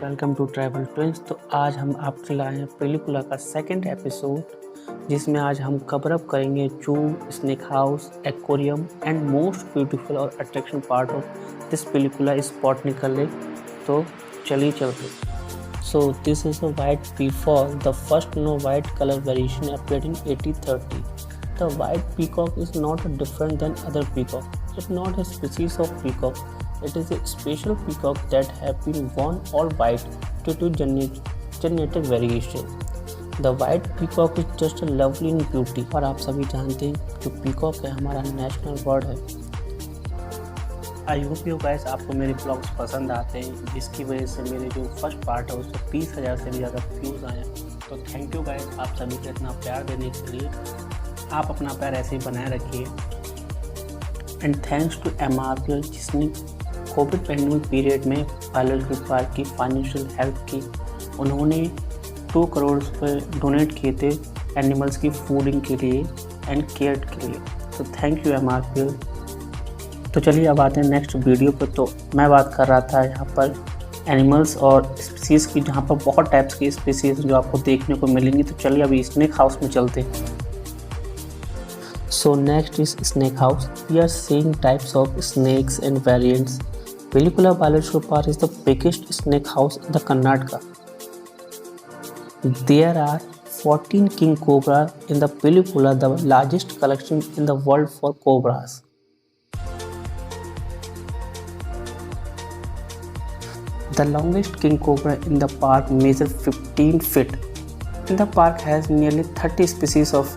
Welcome to travel twins. तो आज हम आपके लाए हैं पेलिकुला का सेकंड एपिसोड, जिसमें आज हम कवर अप करेंगे zoo, snake house, aquarium and most beautiful और अट्रैक्शन पार्ट ऑफ दिस पेलिकुला इज बॉटनिकल लेक। तो चलिए चलते। So this is a white peafowl, the first no white colour variation appeared in 1830. The white peacock is not different than other peacock. It's not a species of peacock. It is a special peacock that have been worn all white due to genetic variation. The white peacock is just a lovely in beauty. और आप सभी जानते हैं जो peacock है हमारा national bird है। I hope you guys आपको मेरे ब्लॉग्स पसंद आते हैं, जिसकी वजह से मेरे जो फर्स्ट पार्ट है उसमें 20,000 से भी ज़्यादा व्यूज़ आए हैं। तो थैंक यू गाइस आप सभी को इतना प्यार देने के लिए। आप अपना प्यार ऐसे ही बनाए रखिए। एंड थैंक्स टू MRPL जिसने कोविड पैंडेमिक पीरियड में बायोलॉजिकल पार्क की फाइनेंशियल हेल्प की। उन्होंने 2 करोड़ रुपये डोनेट किए थे एनिमल्स की फूडिंग के लिए एंड केयर के लिए। तो थैंक यू MRPL। तो चलिए अब आते हैं नेक्स्ट वीडियो पर। तो मैं बात कर रहा था यहाँ पर एनिमल्स और स्पीसीज़ की, जहाँ पर बहुत टाइप्स की स्पीसीज़ जो आपको देखने को मिलेंगी। तो चलिए अभी स्नेक हाउस में चलते हैं। So next is snake house. We are seeing types of snakes and variants. Pelikula Biological Park is the biggest snake house in the Karnataka. There are 14 king cobra in the Pelikula, the largest collection in the world for cobras. The longest king cobra in the park measures 15 feet. In the park has nearly 30 species of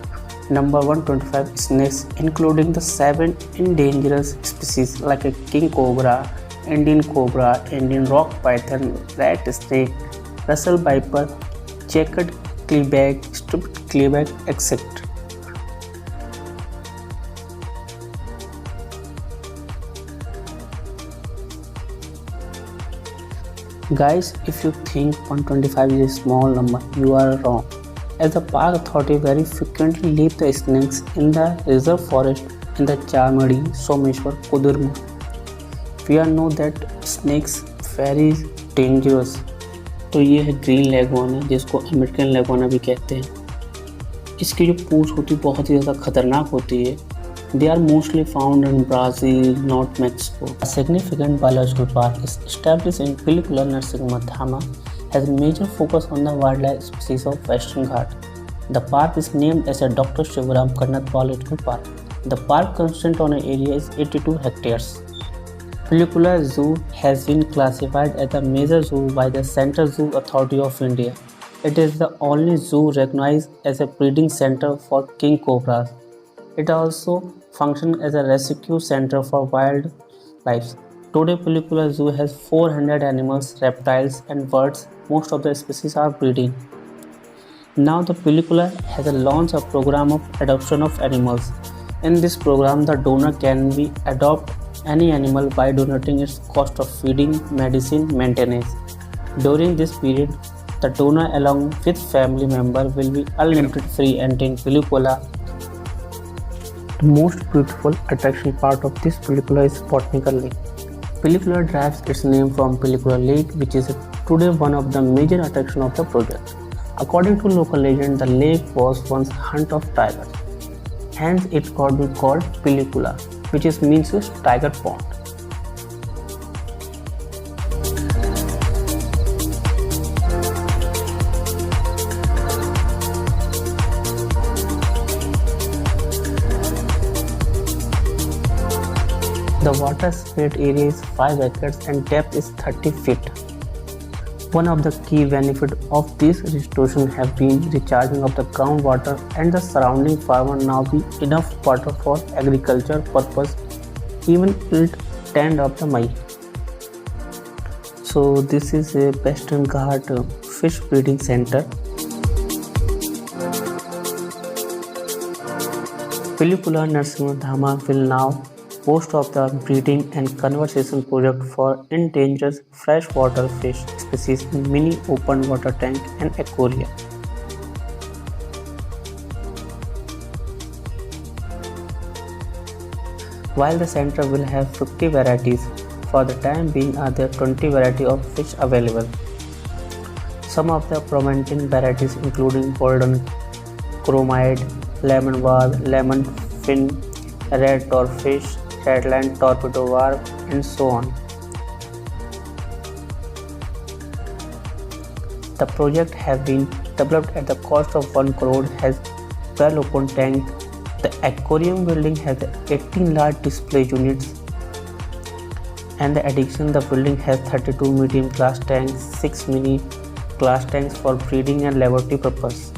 number 125 snakes, including the 7 endangered species like a king cobra, Indian rock python, rat snake, Russell viper, checkered cleabag, striped cleabag, etc. Guys, if you think 125 is a small number, you are wrong. As the park authority very frequently leave the snakes in the reserve forest in the Chamadi, Someshwar, Kudurma. We all know that snakes very dangerous. तो ये है green लेगुआना, जिसको American लेगुआना भी कहते हैं। इसकी जो पूंछ होती है बहुत ही ज़्यादा खतरनाक होती है। They are mostly found in Brazil, not Mexico. A significant biological park is established in Pelikula Narasimha has a major focus on the wildlife species of Western Ghat. The park is named as a Dr. Shivaram Karnat Biological Park. The park consists on an area is 82 hectares. Pelikula Zoo has been classified as a major zoo by the Central Zoo Authority of India. It is the only zoo recognized as a breeding center for king cobras. It also functions as a rescue center for wildlife. Today, Pelikula Zoo has 400 animals, reptiles, and birds. Most of the species are breeding. Now, the Pelikula has launched a program of adoption of animals. In this program, the donor can adopt any animal by donating its cost of feeding, medicine, maintenance. During this period, the donor along with family member will be unlimited free entering Pelikula. The most beautiful attraction part of this Pelikula is Botanical Lake. Pelikula derives its name from Pelikula Lake, which is today one of the major attractions of the project. According to local legend, the lake was once haunt of tigers. Hence, it got be called Pelikula, which means tiger pond. The water spread area is 5 acres and depth is 30 feet. One of the key benefits of this restoration have been recharging of the groundwater, and the surrounding farmer now be enough water for agriculture purpose even till 10th of the May. So this is a Western Ghat fish breeding center. Pelikula Narasimha will now host of the breeding and conservation project for endangered freshwater fish species in mini open water tank and aquarium. While the center will have 50 varieties, for the time being there are 20 varieties of fish available. Some of the prominent varieties including golden chromide, lemon vase, lemon fin, red dwarffish, redland torpedo barb, and so on. The project has been developed at the cost of 1 crore, has 12 open tanks. The aquarium building has 18 large display units, and the addition the building has 32 medium class tanks, 6 mini class tanks for breeding and laboratory purpose.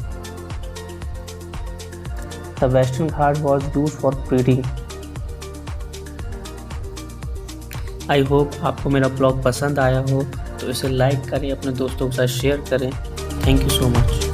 The Western Ghat was used for breeding. I hope आपको मेरा blog पसंद आया हो, तो इसे like करें, अपने दोस्तों के साथ शेयर करें। Thank you so much.